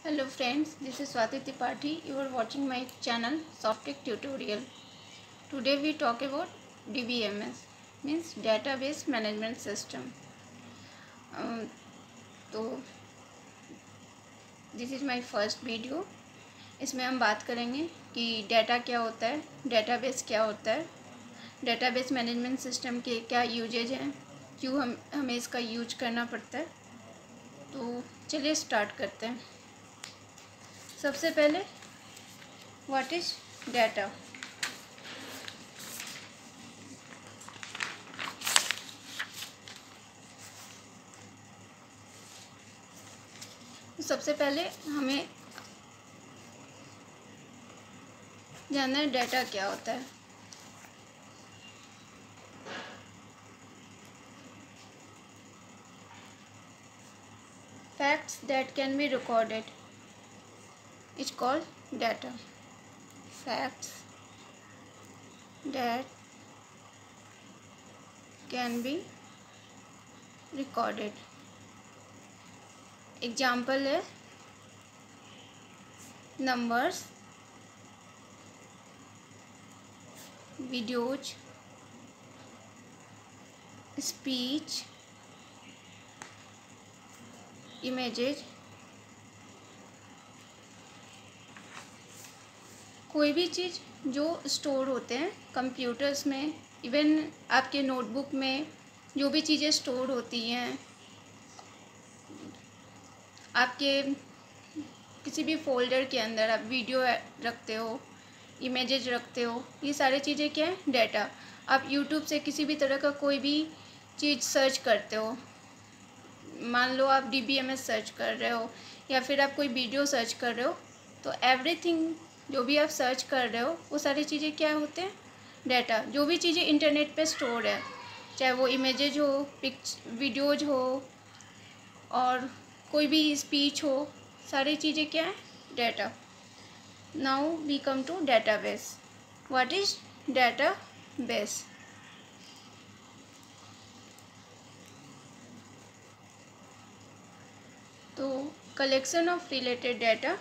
Hello friends, this is Swati Tripathi. You are watching my channel Softtech Tutorial. Today we talk about DBMS, means Database Management System. तो this is my first video. इसमें हम बात करेंगे कि data क्या होता है, database क्या होता है, डेटाबेस मैनेजमेंट सिस्टम के क्या यूजेज हैं, क्यों हमें इसका यूज करना पड़ता है। तो चलिए स्टार्ट करते हैं। सबसे पहले व्हाट इज डाटा। सबसे पहले हमें जानना है डाटा क्या होता है। Facts that can be recorded is called data. Facts that can be recorded. Example है numbers, videos, speech, images। कोई भी चीज़ जो स्टोर होते हैं कंप्यूटर्स में, इवन आपके नोटबुक में जो भी चीज़ें स्टोर होती हैं, आपके किसी भी फोल्डर के अंदर आप वीडियो रखते हो, इमेजेज रखते हो, ये सारी चीज़ें क्या है, डाटा। आप यूट्यूब से किसी भी तरह का कोई भी चीज़ सर्च करते हो, मान लो आप DBMS सर्च कर रहे हो या फिर आप कोई वीडियो सर्च कर रहे हो, तो एवरीथिंग जो भी आप सर्च कर रहे हो वो सारी चीज़ें क्या होते हैं, डाटा। जो भी चीज़ें इंटरनेट पे स्टोर है, चाहे वो इमेजेज हो, वीडियोज हो और कोई भी स्पीच हो, सारी चीज़ें क्या है, data. Now we come to database. What is database. तो collection of related data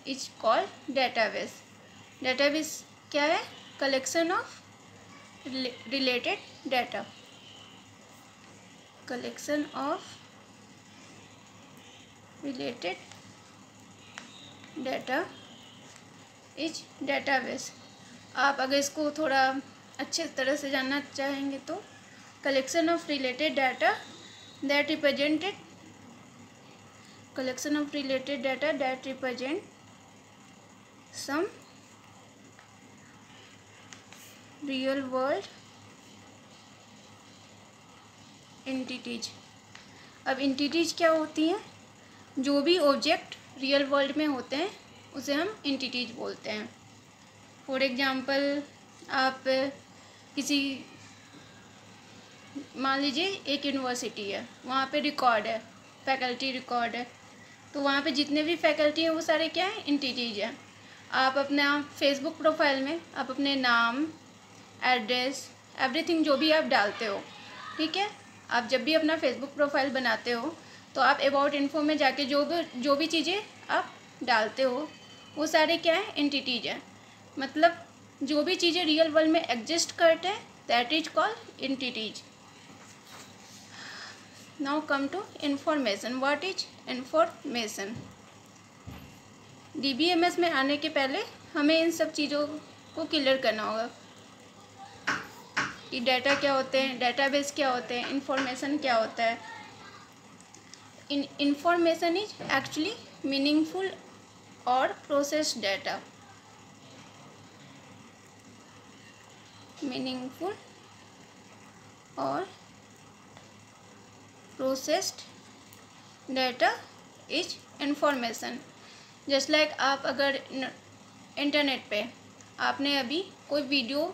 is called database. Database क्या है, collection of related data. Collection of related data is database. आप अगर इसको थोड़ा अच्छे तरह से जानना चाहेंगे तो collection of related data that represented, collection of related data that represent some real world entities। अब entities क्या होती हैं, जो भी ऑब्जेक्ट रियल वर्ल्ड में होते हैं उसे हम entities बोलते हैं। फॉर एग्जांपल आप किसी, मान लीजिए एक यूनिवर्सिटी है, वहाँ पे रिकॉर्ड है, फैकल्टी रिकॉर्ड है, तो वहाँ पे जितने भी फैकल्टी हैं वो सारे क्या हैं, एंटिटीज हैं। आप अपना फेसबुक प्रोफाइल में आप अपने नाम, एड्रेस, एवरीथिंग जो भी आप डालते हो, ठीक है, आप जब भी अपना फेसबुक प्रोफाइल बनाते हो तो आप अबाउट इन्फो में जाके जो भी चीज़ें आप डालते हो वो सारे क्या हैं, एंटिटीज हैं। मतलब जो भी चीज़ें रियल वर्ल्ड में एग्जिस्ट करते हैं that is called entities. Now come to information. What is information. DBMS में आने के पहले हमें इन सब चीज़ों को क्लियर करना होगा कि डाटा क्या होते हैं, डेटाबेस क्या होते हैं, इंफॉर्मेशन क्या होता है। इंफॉर्मेशन इज एक्चुअली मीनिंगफुल और प्रोसेस्ड डाटा। मीनिंगफुल और processed data is information. Just like आप अगर इंटरनेट पे आपने अभी कोई वीडियो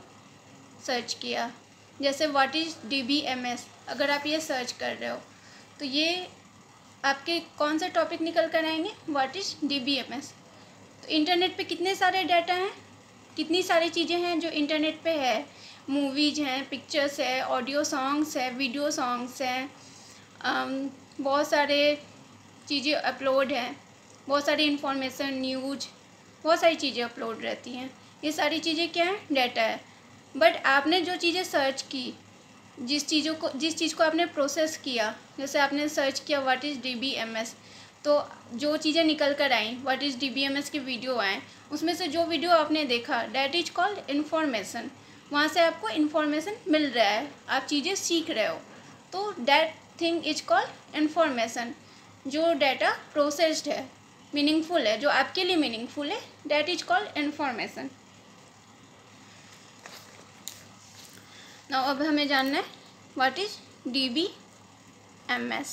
सर्च किया, जैसे व्हाट इज DBMS, अगर आप ये सर्च कर रहे हो तो ये आपके कौन से टॉपिक निकल कर आएंगे, व्हाट इज DBMS। तो इंटरनेट पे कितने सारे डाटा हैं, कितनी सारी चीज़ें हैं जो इंटरनेट पे है, मूवीज हैं, पिक्चर्स है, ऑडियो सॉन्ग्स है, वीडियो सॉन्ग्स हैं, बहुत सारे चीज़ें अपलोड हैं, बहुत सारी इंफॉर्मेशन, न्यूज, बहुत सारी चीज़ें अपलोड रहती हैं। ये सारी चीज़ें क्या है? डाटा है। बट आपने जो चीज़ें सर्च की, जिस चीज़ को आपने प्रोसेस किया, जैसे आपने सर्च किया व्हाट इज़ DBMS, तो जो चीज़ें निकल कर आई, व्हाट इज़ DBMS के वीडियो आए, उसमें से जो वीडियो आपने देखा, डैट इज कॉल्ड इन्फॉर्मेशन। वहाँ से आपको इन्फॉर्मेशन मिल रहा है, आप चीज़ें सीख रहे हो, तो that thing is called information. जो डाटा प्रोसेस्ड है, मीनिंगफुल है, जो आपके लिए मीनिंगफुल है, that is called information. Now अब हमें जानना है what is DBMS।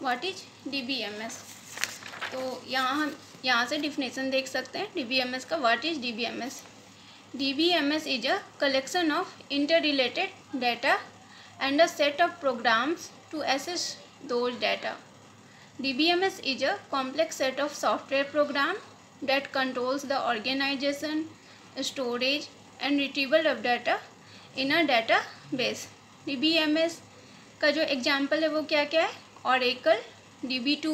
What is DBMS? तो यहाँ से डिफिनेशन देख सकते हैं DBMS का। What is DBMS? DBMS is a collection of interrelated data and a set of programs to access those data. DBMS is a complex set of software programs that controls the organization, storage and retrieval of data in a database. DBMS का जो example है वो क्या क्या है? Oracle, DB2,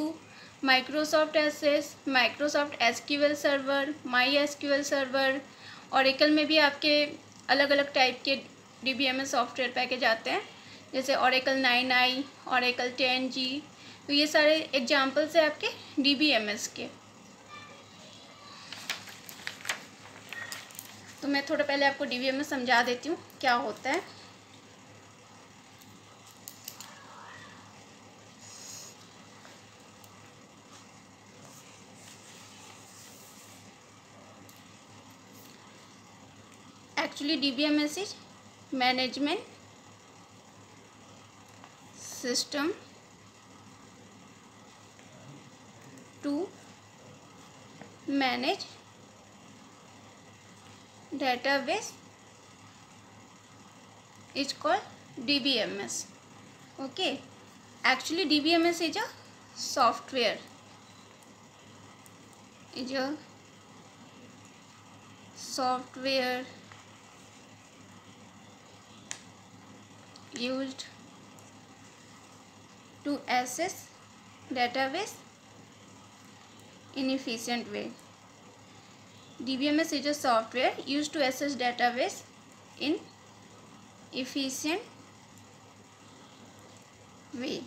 Microsoft Access, Microsoft SQL Server, MySQL Server। Oracle में भी आपके अलग अलग टाइप के DBMS सॉफ्टवेयर पैकेज आते हैं, जैसे Oracle 9i, Oracle 10g। तो ये सारे एग्जाम्पल्स हैं आपके DBMS के। तो मैं थोड़ा पहले आपको DBMS समझा देती हूँ क्या होता है। Actually DBMS is management system to manage database is called DBMS. Okay, actually DBMS is a software, used to access database in efficient way. DBMS is a software used to access database in efficient way.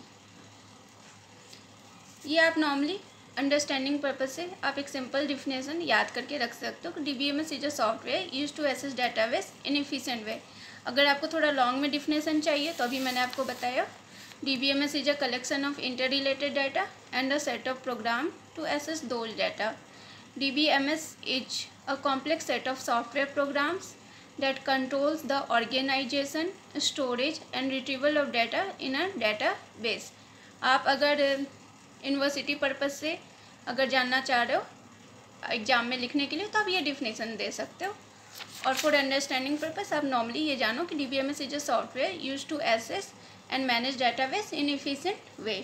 ये आप normally understanding purpose से आप एक simple definition याद करके रख सकते हो कि DBMS is a software use to access database in efficient way. अगर आपको थोड़ा लॉन्ग में डिफिनेशन चाहिए तो अभी मैंने आपको बताया DBMS is a collection of inter related data and a set of program to access those data. DBMS is a complex set of software programs that controls the organization, storage and retrieval of data in a database। आप अगर university purpose से अगर जानना चाह रहे हो exam में लिखने के लिए तो आप ये डिफिनेशन दे सकते हो। और फॉर अंडरस्टैंडिंग पर्पज़ आप नॉर्मली ये जानो कि DBMS is a software use to access and manage database in efficient way.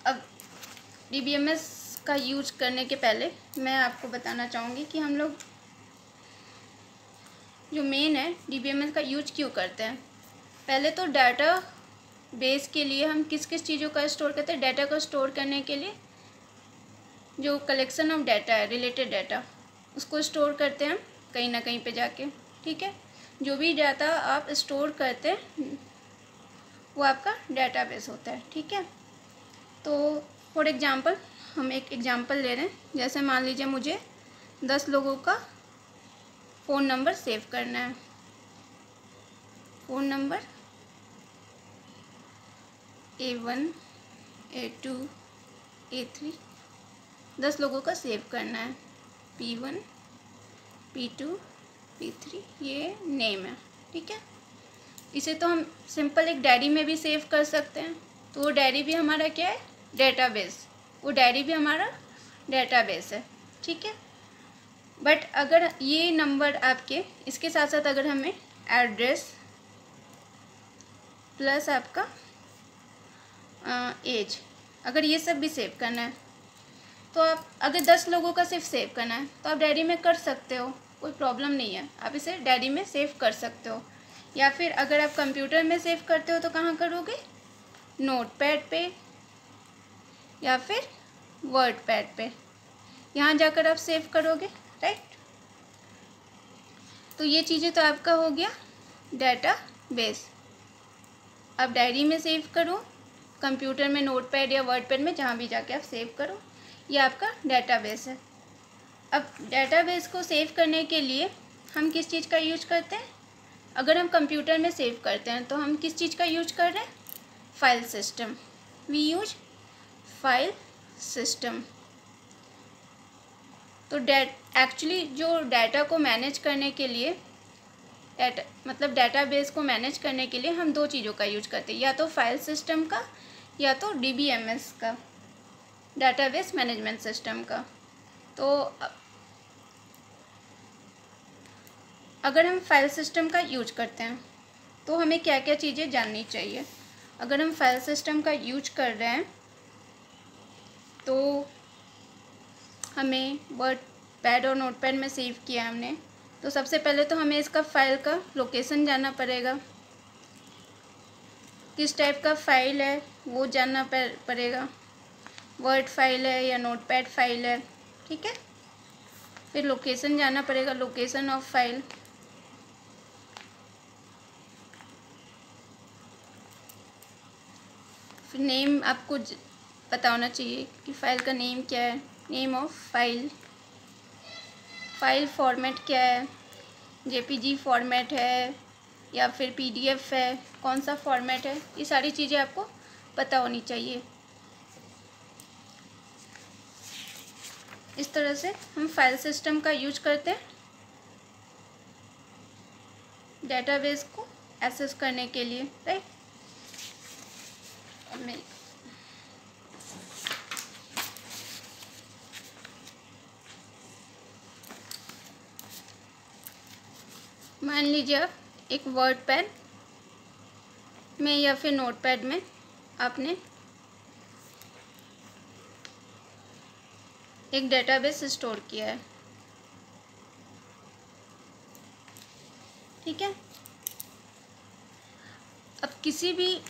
अब DBMS का यूज करने के पहले मैं आपको बताना चाहूँगी कि हम लोग जो मेन है DBMS का यूज क्यों करते हैं। पहले तो डाटा बेस के लिए हम किस किस चीज़ों का स्टोर करते हैं। डाटा को स्टोर करने के लिए जो कलेक्शन ऑफ डाटा है, रिलेटेड डाटा, उसको स्टोर करते हैं हम कहीं ना कहीं पे जाके। ठीक है, जो भी डाटा आप स्टोर करते हैं वो आपका डाटाबेस होता है। ठीक है, तो फॉर एग्जांपल हम एक एग्जांपल ले रहे हैं। जैसे मान लीजिए मुझे 10 लोगों का फ़ोन नंबर सेव करना है। Phone number A1 A2 A3 10 लोगों का सेव करना है। P1 P2 P3 ये नेम है। ठीक है, इसे तो हम सिंपल एक डायरी में भी सेव कर सकते हैं। तो वो डायरी भी हमारा क्या है? डेटाबेस। वो डायरी भी हमारा डेटाबेस है। ठीक है, बट अगर ये नंबर आपके इसके साथ साथ अगर हमें एड्रेस प्लस आपका एज, अगर ये सब भी सेव करना है तो आप अगर 10 लोगों का सिर्फ सेव करना है तो आप डायरी में कर सकते हो, कोई प्रॉब्लम नहीं है। आप इसे डायरी में सेव कर सकते हो। या फिर अगर आप कंप्यूटर में सेव करते हो तो कहाँ करोगे? नोटपैड पे या फिर वर्डपैड पे, यहाँ जाकर आप सेव करोगे, राइट। तो ये चीज़ें तो आपका हो गया डेटाबेस। आप डायरी में सेव करो, कंप्यूटर में नोटपैड या वर्डपैड में, जहाँ भी जाके आप सेव करो, ये आपका डेटाबेस है। अब डेटाबेस को सेव करने के लिए हम किस चीज़ का यूज करते हैं? अगर हम कंप्यूटर में सेव करते हैं तो हम किस चीज़ का यूज कर रहे हैं? File system. We use file system. तो एक्चुअली जो डाटा को मैनेज करने के लिए, डेटाबेस को मैनेज करने के लिए हम दो चीज़ों का यूज करते हैं, या तो फाइल सिस्टम का या तो DBMS का, डेटाबेस मैनेजमेंट सिस्टम का। तो अगर हम फाइल सिस्टम का यूज करते हैं तो हमें क्या क्या चीज़ें जाननी चाहिए। अगर हम फाइल सिस्टम का यूज कर रहे हैं तो हमें वर्डपैड और नोटपैड में सेव किया हमने, तो सबसे पहले तो हमें इसका फाइल का लोकेशन जानना पड़ेगा, किस टाइप का फाइल है वो जानना पड़ेगा, वर्ड फाइल है या नोटपैड फाइल है, ठीक है। फिर लोकेशन जानना पड़ेगा, लोकेशन ऑफ फाइल। फिर नेम आपको पता होना चाहिए कि फ़ाइल का नेम क्या है, name of file. File format क्या है, JPG फॉर्मेट है या फिर PDF है, कौन सा फॉर्मेट है, ये सारी चीज़ें आपको पता होनी चाहिए। इस तरह से हम फाइल सिस्टम का यूज करते हैं डेटाबेस को एक्सेस करने के लिए, राइट। मान लीजिए आप एक वर्डपैड में या फिर नोटपैड में आपने एक डेटाबेस स्टोर किया है, ठीक है। अब किसी भी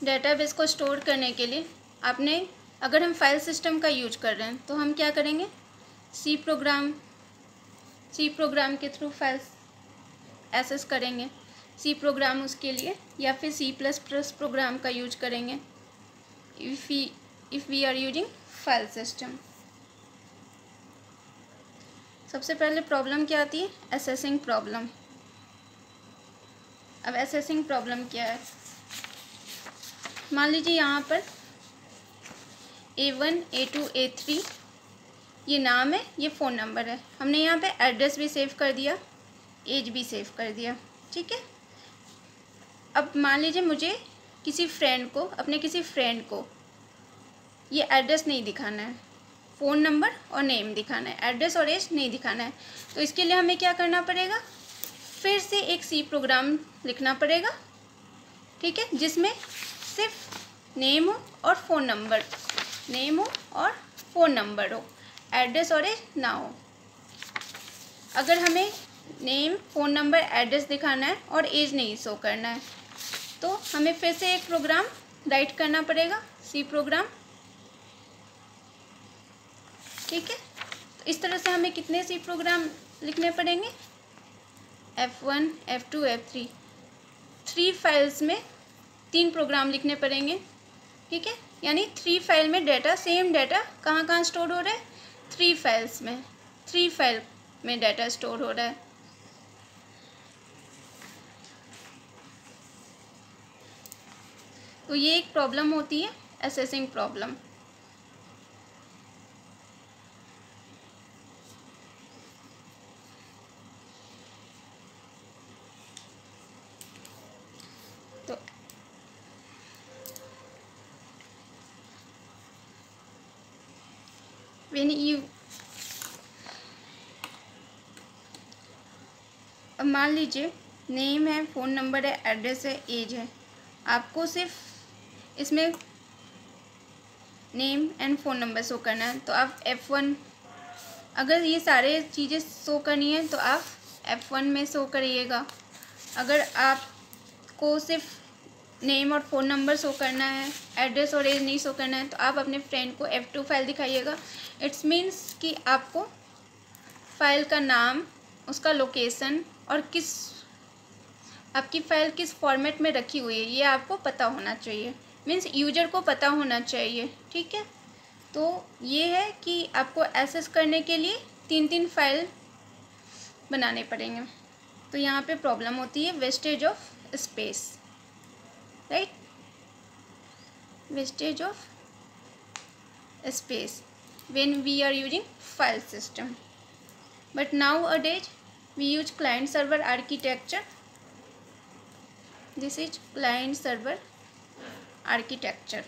डेटाबेस को स्टोर करने के लिए आपने, अगर हम फाइल सिस्टम का यूज कर रहे हैं तो हम क्या करेंगे? सी प्रोग्राम के थ्रू फाइल्स एक्सेस करेंगे। सी प्रोग्राम उसके लिए, या फिर C++ प्रोग्राम का यूज करेंगे if we are using file system. सबसे पहले प्रॉब्लम क्या आती है? Accessing problem. अब एसेसिंग प्रॉब्लम क्या है? मान लीजिए यहाँ पर A1 A2 A3 ये नाम है, ये फ़ोन नंबर है। हमने यहाँ पे एड्रेस भी सेव कर दिया, एज भी सेव कर दिया, ठीक है। अब मान लीजिए मुझे अपने किसी फ्रेंड को ये एड्रेस नहीं दिखाना है, फ़ोन नंबर और नेम दिखाना है, एड्रेस और एज नहीं दिखाना है। तो इसके लिए हमें क्या करना पड़ेगा? फिर से एक C प्रोग्राम लिखना पड़ेगा, ठीक है, जिसमें सिर्फ नेम हो और फ़ोन नंबर हो, एड्रेस और एज ना हो। अगर हमें नेम, फ़ोन नंबर, एड्रेस दिखाना है और एज नहीं शो करना है, तो हमें फिर से एक प्रोग्राम राइट करना पड़ेगा, C प्रोग्राम, ठीक है। तो इस तरह से हमें कितने C प्रोग्राम लिखने पड़ेंगे? F1 F2 F3, 3 फाइल्स में 3 प्रोग्राम लिखने पड़ेंगे, ठीक है। यानी 3 फाइल में डाटा, सेम डाटा कहाँ स्टोर हो रहा है? 3 फाइल्स में, 3 फाइल में डाटा स्टोर हो रहा है। तो ये एक प्रॉब्लम होती है, एसेसिंग प्रॉब्लम। तो when you, अब मान लीजिए नेम है, फ़ोन नंबर है, एड्रेस है, एज है, आपको सिर्फ इसमें name and phone number show करना है। तो आप F1, अगर ये सारे चीज़ें शो करनी है तो आप F1 में शो करिएगा। अगर आपको सिर्फ नेम और फ़ोन नंबर शो करना है, एड्रेस और एज नहीं शो करना है, तो आप अपने फ्रेंड को F2 फाइल दिखाइएगा। इट्स मीन्स कि आपको फ़ाइल का नाम, उसका लोकेशन और आपकी फ़ाइल किस फॉर्मेट में रखी हुई है ये आपको पता होना चाहिए, मीन्स यूजर को पता होना चाहिए। ठीक है, तो ये है कि आपको एक्सेस करने के लिए 3 फाइल बनाने पड़ेंगे। तो यहाँ पे प्रॉब्लम होती है wastage of space, right, wastage of space when we are using file system. But nowadays we use client server architecture. This is client server architecture.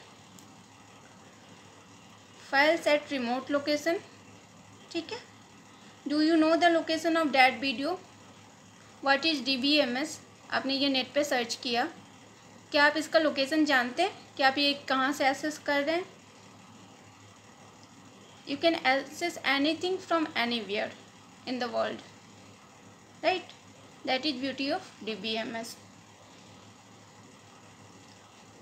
Files at remote location. ठीक है, do you know the location of that video? What is DBMS? आपने ये net पे search किया, क्या आप इसका location जानते हैं कि आप ये कहाँ से एक्सेस कर रहे हैं? You can access anything from anywhere in the world, right? That is beauty of DBMS.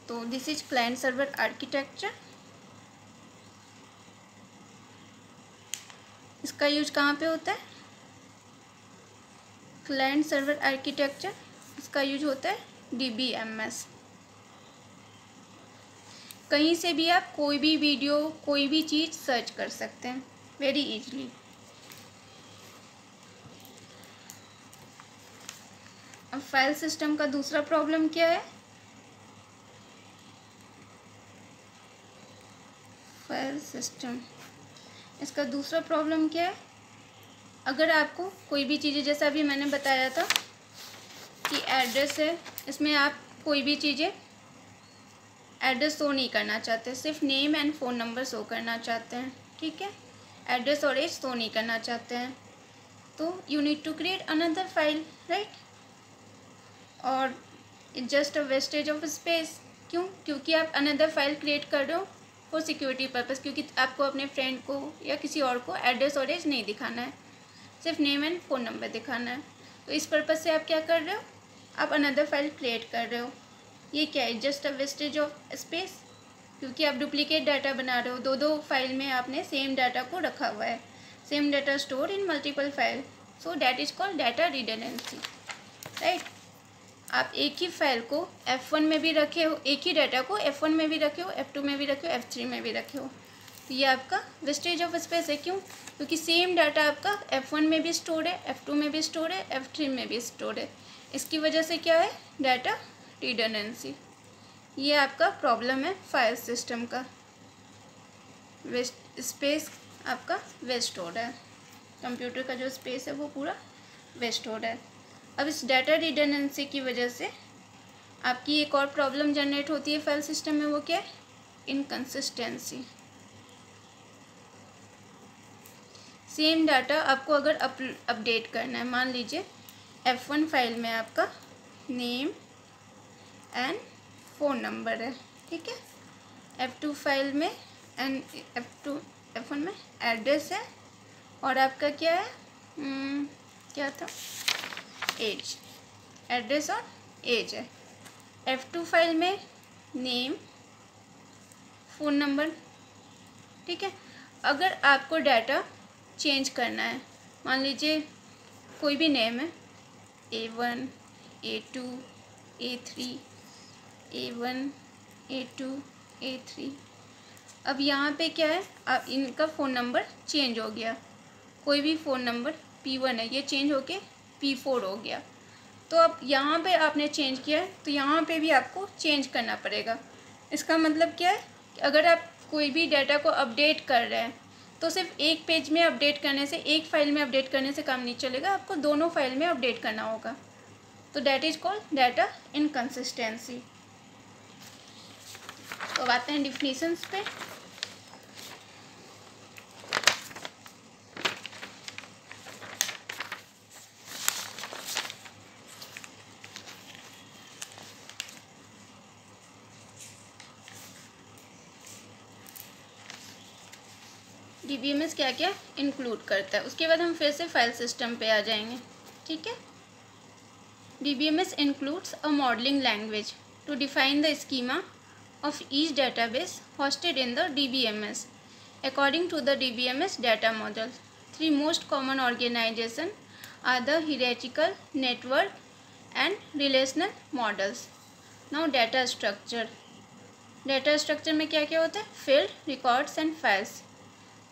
तो this is client server architecture. इसका यूज कहाँ पे होता है? क्लाइंट सर्वर आर्किटेक्चर, इसका यूज होता है DBMS। कहीं से भी आप कोई भी वीडियो, कोई भी चीज़ सर्च कर सकते हैं वेरी इजीली। अब फाइल सिस्टम का दूसरा प्रॉब्लम क्या है? फाइल सिस्टम, इसका दूसरा प्रॉब्लम क्या है? अगर आपको कोई भी चीज़ें, जैसा अभी मैंने बताया था कि एड्रेस है, इसमें आप कोई भी चीज़ें एड्रेस शो नहीं करना चाहते, सिर्फ name and phone number show करना चाहते हैं। ठीक है, एड्रेस और एज शो नहीं करना चाहते हैं, तो you need to create another file, right? और it's just a wastage of space. क्यों? क्योंकि आप अनदर फाइल क्रिएट कर रहे हो फॉर सिक्योरिटी पर्पज़, क्योंकि आपको अपने फ्रेंड को या किसी और को एड्रेस और एज नहीं दिखाना है, सिर्फ नेम एंड फ़ोन नंबर दिखाना है। तो इस पर्पज़ से आप क्या कर रहे हो? आप अनदर फाइल क्रिएट कर रहे हो। ये क्या है? Just a wastage of space, क्योंकि आप डुप्लीकेट डाटा बना रहे हो। दो फाइल में आपने सेम डाटा को रखा हुआ है, same data store in multiple file, so that is called data redundancy, right? आप एक ही फाइल को F1 में भी रखे हो, एक ही डाटा को F1 में भी रखे हो, F2 में भी रखे हो, F3 में भी रखे हो, तो ये आपका वेस्टेज ऑफ स्पेस है। क्यों? क्योंकि सेम डाटा आपका F1 में भी स्टोर है, F2 में भी स्टोर है, F3 में भी स्टोर है। इसकी वजह से क्या है? Data redundancy. ये आपका प्रॉब्लम है फाइल सिस्टम का, वेस्ट स्पेस आपका वेस्ट हो रहा है, कंप्यूटर का जो स्पेस है वो पूरा वेस्ट हो रहा है। अब इस डाटा रिडंडेंसी की वजह से आपकी एक और प्रॉब्लम जनरेट होती है फाइल सिस्टम में, वो क्या है? इनकंसिस्टेंसी। सेम डाटा आपको अगर अपडेट करना है, मान लीजिए F1 फाइल में आपका नेम एंड फ़ोन नंबर है, ठीक है, F2 फाइल में एंड F1 में एड्रेस है, और आपका क्या है, क्या था, एज, एड्रेस और एज है। F2 फाइल में नेम, फ़ोन नंबर, ठीक है। अगर आपको डाटा चेंज करना है, मान लीजिए कोई भी नेम है, A1, A2, A3, A1, A2, A3, अब यहाँ पे क्या है, अब इनका फ़ोन नंबर चेंज हो गया, कोई भी फ़ोन नंबर P1 है, ये चेंज होके P4 हो गया, तो अब यहाँ पे आपने चेंज किया है, तो यहाँ पे भी आपको चेंज करना पड़ेगा। इसका मतलब क्या है कि अगर आप कोई भी डाटा को अपडेट कर रहे हैं, तो सिर्फ एक पेज में अपडेट करने से, एक फ़ाइल में अपडेट करने से काम नहीं चलेगा, आपको दोनों फाइल में अपडेट करना होगा। तो that is called data inconsistency. तो अब आते हैं डिफिनीशंस पे। DBMS क्या क्या इंक्लूड करता है, उसके बाद हम फिर से फाइल सिस्टम पे आ जाएंगे, ठीक है। DBMS includes a modeling language to define the schema of each database hosted in the DBMS according to the DBMS data model. Three most common organizations are the hierarchical, network and relational models. Now data structure. Data structure में क्या क्या होता है? Field, records and files.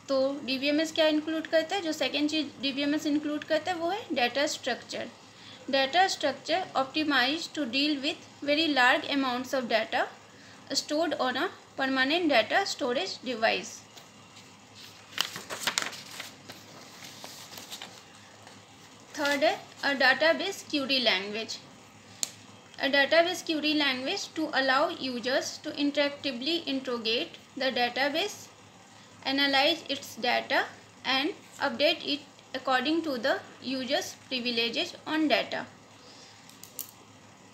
तो DBMS क्या include करता है? जो सेकेंड चीज DBMS इंक्लूड करता है वो है data structure. Data structure optimize to deal with very large amounts of data stored on a permanent data storage device. Third है a database query language. A database query language to allow users to interactively interrogate the database, analyze its data and update it according to the user's privileges on data.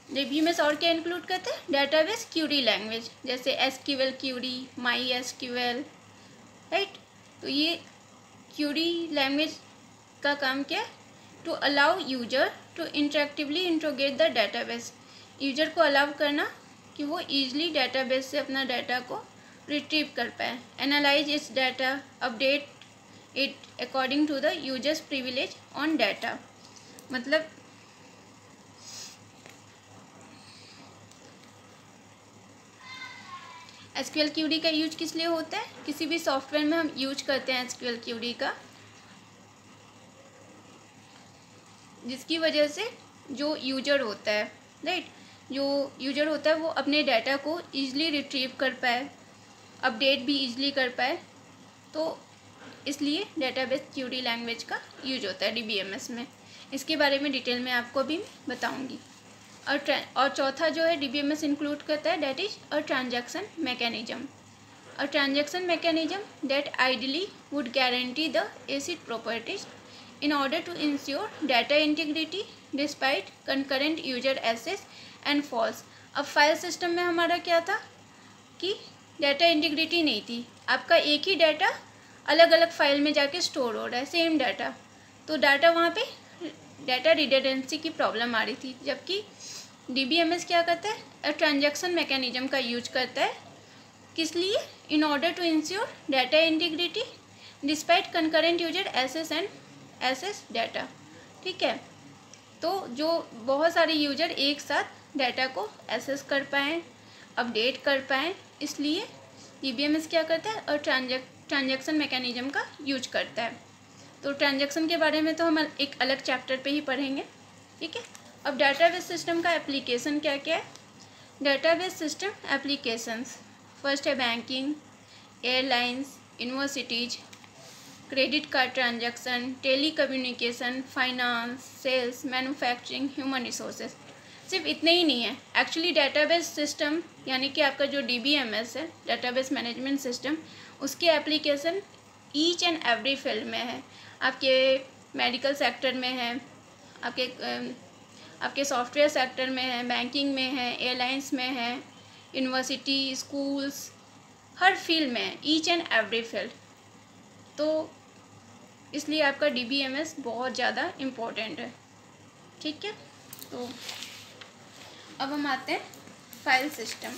DBMS और क्या include करते हैं? Database query language, जैसे SQL query, MySQL, right. तो ये query language का काम क्या है? To allow user to interactively interrogate the database. User को अलाउ करना कि वो ईजिली डाटाबेस से अपना डाटा को रिट्रीव कर पाए. Analyze its data, update it according to the user's privilege on data. मतलब SQL क्यूरी का यूज किस लिए होता है? किसी भी सॉफ्टवेयर में हम यूज करते हैं SQL क्यूरी का, जिसकी वजह से जो यूजर होता है, राइट, जो यूजर होता है वो अपने डाटा को ईजिली रिट्रीव कर पाए, अपडेट भी ईजिली कर पाए. तो इसलिए डाटाबेस क्यूरी लैंग्वेज का यूज होता है DBMS में. इसके बारे में डिटेल में आपको अभी बताऊंगी. और चौथा जो है DBMS इंक्लूड करता है, that is a transaction mechanism. A transaction mechanism that ideally would guarantee the acid properties in order to ensure data integrity despite concurrent user access and false. अब फाइल सिस्टम में हमारा क्या था कि data integrity नहीं थी. आपका एक ही डाटा अलग अलग फाइल में जाके स्टोर हो रहा है, सेम डाटा. तो डाटा वहाँ पे डाटा रिडंडेंसी की प्रॉब्लम आ रही थी. जबकि DBMS क्या करता है? अ ट्रांजैक्शन मैकेनिज्म का यूज करता है. किस लिए? In order to ensure data integrity despite concurrent user access data. ठीक है. तो जो बहुत सारे यूजर एक साथ डाटा को एसेस कर पाएँ, अपडेट कर पाएँ, इसलिए DBMS क्या करता है? और ट्रांजैक्शन मैकेनिज्म का यूज करता है. तो ट्रांजैक्शन के बारे में तो हम एक अलग चैप्टर पे ही पढ़ेंगे. ठीक है. अब डाटाबेस सिस्टम का एप्लीकेशन क्या क्या है? डाटाबेस सिस्टम एप्लीकेशंस, फर्स्ट है banking, airlines, universities, credit card transaction, telecommunication, finance, sales, manufacturing, human resources. सिर्फ इतने ही नहीं है. एक्चुअली डाटाबेस सिस्टम यानी कि आपका जो DBMS है, डाटाबेस मैनेजमेंट सिस्टम, उसके application each and every field में है. आपके मेडिकल सेक्टर में है, आपके सॉफ्टवेयर सेक्टर में है, बैंकिंग में है, एयरलाइंस में है, यूनिवर्सिटी, स्कूल्स, हर फील्ड में है, ईच एंड एवरी फील्ड. तो इसलिए आपका DBMS बहुत ज़्यादा इम्पोर्टेंट है. ठीक है. तो अब हम आते हैं फाइल सिस्टम.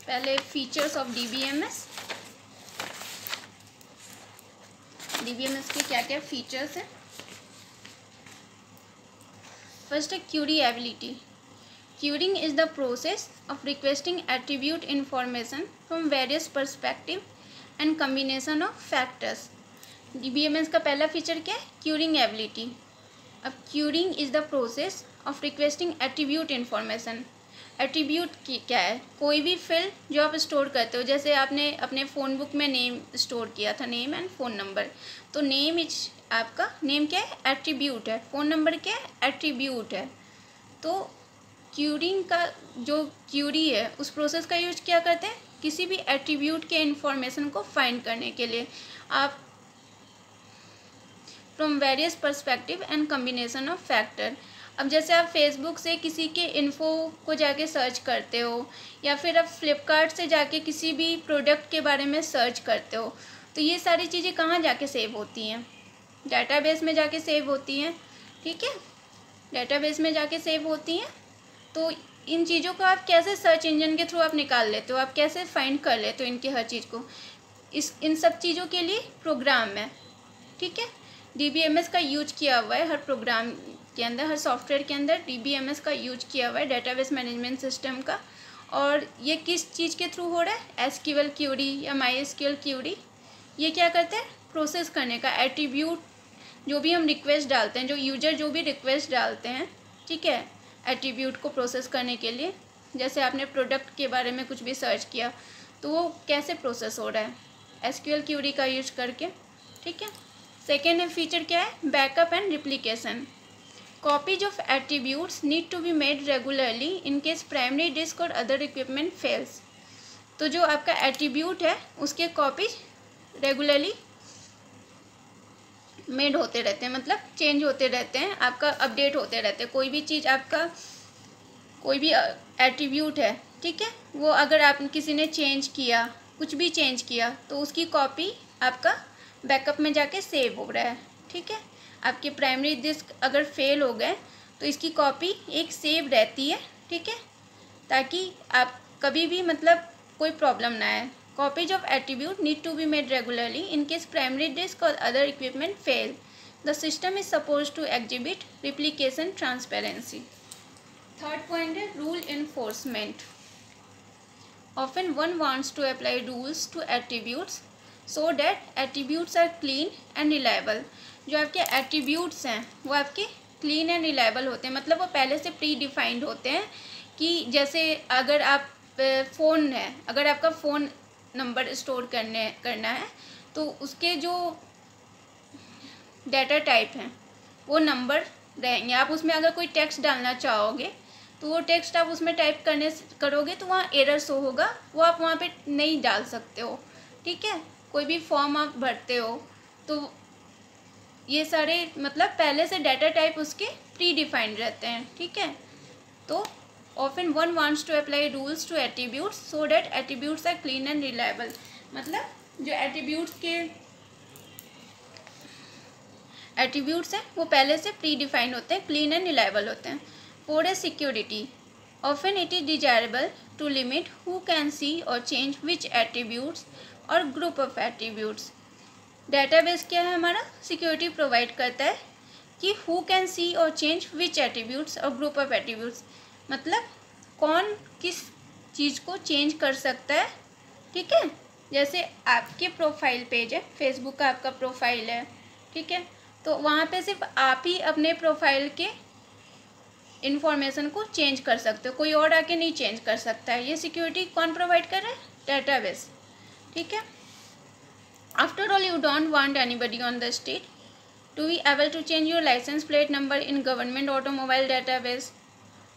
पहले फीचर्स ऑफ DBMS. DBMS के क्या क्या फीचर्स हैं? फर्स्ट है क्यूरीएबिलिटी. Querying is the process of requesting attribute information from various perspective and combination of factors. DBMS का पहला फीचर क्या है? Querying ability. अब querying is the process of requesting attribute information. Attribute क्या है? कोई भी फील्ड जो आप स्टोर करते हो. जैसे आपने अपने फ़ोन बुक में नेम स्टोर किया था, नेम एंड फ़ोन नंबर. तो नेम आपका नेम क्या है? एट्रीब्यूट है. फ़ोन नंबर क्या है? एट्रीब्यूट है. तो क्यूरिंग का जो क्यूरी है उस प्रोसेस का यूज क्या करते हैं? किसी भी एट्रीब्यूट के इन्फॉर्मेशन को फाइंड करने के लिए आप from various perspective and combination of factor. अब जैसे आप फेसबुक से किसी के इन्फो को जाके सर्च करते हो, या फिर आप फ्लिपकार्ट से जाके किसी भी प्रोडक्ट के बारे में सर्च करते हो, तो ये सारी चीज़ें कहाँ जाके सेव होती हैं? डाटाबेस में जाके सेव होती हैं. ठीक है. डाटाबेस में जाके सेव होती हैं. तो इन चीज़ों को आप कैसे सर्च इंजन के थ्रू आप निकाल लेते हो, आप कैसे फाइंड कर लेते हो इनकी हर चीज़ को, इन सब चीज़ों के लिए प्रोग्राम है, ठीक है। DBMS का यूज किया हुआ है हर प्रोग्राम के अंदर, हर सॉफ्टवेयर के अंदर DBMS का यूज किया हुआ है, डेटाबेस मैनेजमेंट सिस्टम का। और ये किस चीज़ के थ्रू हो रहा है, SQL क्यूरी या MySQL क्यूरी। ये क्या करते हैं, प्रोसेस करने का एट्रीब्यूट, जो भी हम रिक्वेस्ट डालते हैं, जो यूजर जो भी रिक्वेस्ट डालते हैं, ठीक है, एट्रीब्यूट को प्रोसेस करने के लिए। जैसे आपने प्रोडक्ट के बारे में कुछ भी सर्च किया तो वो कैसे प्रोसेस हो रहा है, SQL क्यूरी का यूज करके, ठीक है। सेकेंड फीचर क्या है, backup and replication. Copies of attributes need to be made regularly in case primary disk और अदर इक्विपमेंट फेल्स। तो जो आपका एट्रीब्यूट है उसके कॉपीज रेगुलरली मेड होते रहते हैं, मतलब चेंज होते रहते हैं, आपका अपडेट होते रहते हैं। कोई भी चीज़ आपका, कोई भी एट्रीब्यूट है, ठीक है, वो अगर आप किसी ने चेंज किया, कुछ भी चेंज किया, तो उसकी कॉपी आपका बैकअप में जाके सेव हो रहा है, ठीक है। आपके प्राइमरी डिस्क अगर फेल हो गए तो इसकी कॉपी एक सेव रहती है, ठीक है, ताकि आप कभी भी मतलब कोई प्रॉब्लम ना आए। Copies of attribute need to be made regularly in case primary disk और other equipment fail. The system is suppose to exhibit replication transparency. Third point है rule enforcement. Often one wants to apply rules to attributes so that attributes are clean and reliable. जो आपके attributes हैं वो आपके clean and reliable होते हैं, मतलब वो पहले से प्री डिफाइंड होते हैं। कि जैसे अगर आप फ़ोन है, अगर आपका फ़ोन नंबर स्टोर करना है तो उसके जो डाटा टाइप हैं वो नंबर रहेंगे। आप उसमें अगर कोई टेक्स्ट डालना चाहोगे तो वो टेक्स्ट आप उसमें टाइप करोगे तो वहाँ एरर शो होगा, वो आप वहाँ पे नहीं डाल सकते हो, ठीक है। कोई भी फॉर्म आप भरते हो तो ये सारे मतलब पहले से डाटा टाइप उसके प्री डिफाइंड रहते हैं, ठीक है। तो often one wants to apply rules to attributes so that attributes are clean and reliable। मतलब जो एट्रीब्यूट्स हैं वो पहले से प्री डिफाइंड होते हैं, क्लीन एंड रिलायबल होते हैं। For a security often it is desirable to limit who can see और चेंज विच एट्रीब्यूट्स और ग्रुप ऑफ एट्रीब्यूट्स। डेटाबेस क्या है हमारा, सिक्योरिटी प्रोवाइड करता है कि हु कैन सी और चेंज विच एट्रीब्यूट्स और ग्रुप ऑफ एट्रीब्यूट्स, मतलब कौन किस चीज़ को चेंज कर सकता है, ठीक है। जैसे आपके प्रोफाइल पेज है, फेसबुक का आपका प्रोफाइल है, ठीक है, तो वहाँ पे सिर्फ आप ही अपने प्रोफाइल के इंफॉर्मेशन को चेंज कर सकते हो, कोई और आके नहीं चेंज कर सकता है। ये सिक्योरिटी कौन प्रोवाइड कर रहा है, डेटाबेस, ठीक है। After all you don't want anybody on the street to be able to change your licence plate number in government automobile database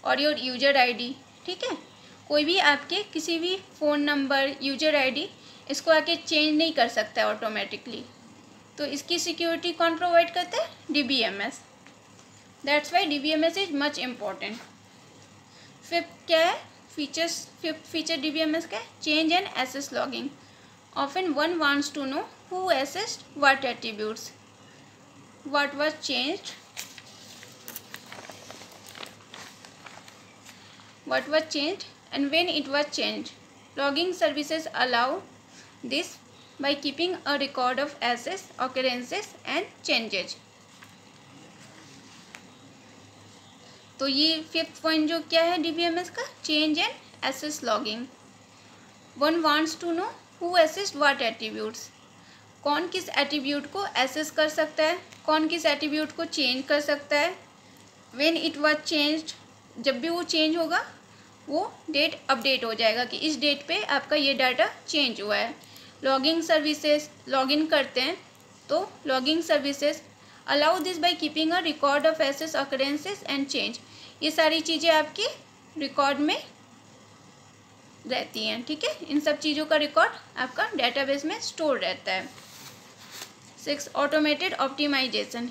और योर यूजर आईडी, ठीक है। कोई भी आपके किसी भी फ़ोन नंबर, यूजर आईडी इसको आके चेंज नहीं कर सकता है ऑटोमेटिकली। तो इसकी सिक्योरिटी कौन प्रोवाइड करता है, DBMS। That's why DBMS is much important. Fifth क्या है फीचर्स, फिफ्थ फीचर DBMS का है change and access logging. Often one wants to know who accessed what attributes, what was changed, what was changed and when it was changed. Logging services allow this by keeping a record of access, occurrences and changes. तो ये fifth point जो क्या है DBMS का, change and access logging. One wants to know who accessed what attributes, कौन किस attribute को assess कर सकता है, कौन किस एट्रीब्यूट को चेंज कर सकता है। व्हेन इट वाज चेंज्ड, जब भी वो चेंज होगा वो डेट अपडेट हो जाएगा कि इस डेट पे आपका ये डाटा चेंज हुआ है। लॉगिंग सर्विसेज, लॉगिन करते हैं तो logging services allow this by keeping a record of access, occurrences and change. ये सारी चीज़ें आपकी रिकॉर्ड में रहती हैं, ठीक है। इन सब चीज़ों का रिकॉर्ड आपका डेटाबेस में स्टोर रहता है। 6. Automated optimization.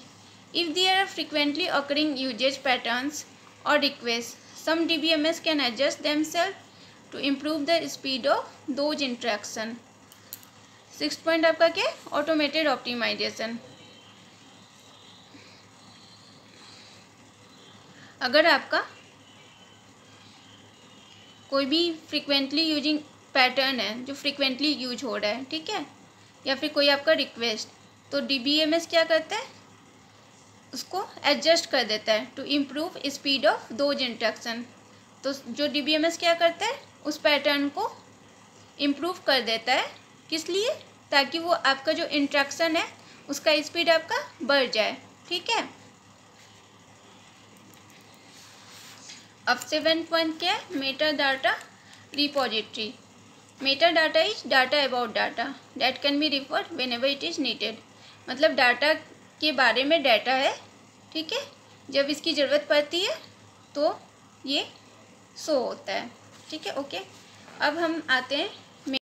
If there are frequently occurring usage patterns or requests, some DBMS can adjust themselves to improve the speed of those interaction। 6th point आपका क्या है, ऑटोमेटेड ऑप्टिमाइजेशन। अगर आपका कोई भी फ्रिक्वेंटली यूजिंग पैटर्न है जो फ्रिक्वेंटली यूज हो रहा है, ठीक है, या फिर कोई आपका रिक्वेस्ट, तो DBMS क्या करता है, उसको एडजस्ट कर देता है to improve speed of those instruction. तो जो DBMS क्या करता है, उस पैटर्न को इम्प्रूव कर देता है, किस लिए, ताकि वो आपका जो इंस्ट्रक्शन है उसका स्पीड आपका बढ़ जाए, ठीक है। अब 7 पॉइंट क्या है, Meta data repository. Meta data is data about data that can be referred when ever it is needed. मतलब डाटा के बारे में डाटा है, ठीक है, जब इसकी ज़रूरत पड़ती है तो ये शो होता है, ठीक है, ओके। अब हम आते हैं